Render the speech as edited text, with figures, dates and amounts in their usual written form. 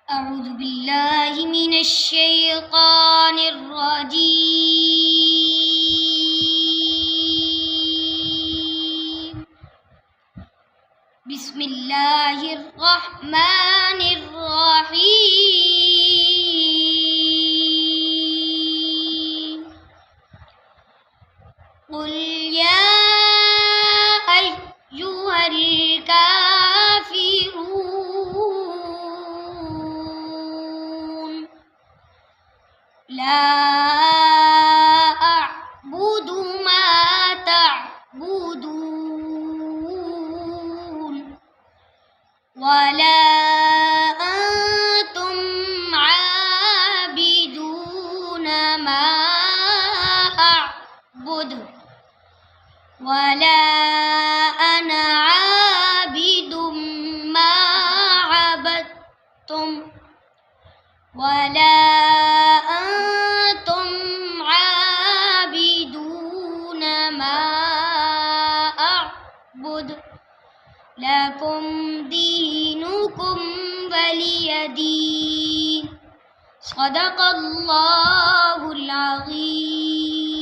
अऊज़ु बिल्लाहि मिनश शैतानिर रजीम। बिस्मिल्लाहिर रहमानिर रहीम। कुल या अय्युहल काफिरून ला अअबुदु मा तअबुदून वला अंतुम आबिदून मा अअबुदु वला अना आबिदुम मा अबदतुम वला अंतुम आबिदून मा अअबुदु लकुम दीनुकुम वलिय दीन। सदक़ल्लाहुल अज़ीम।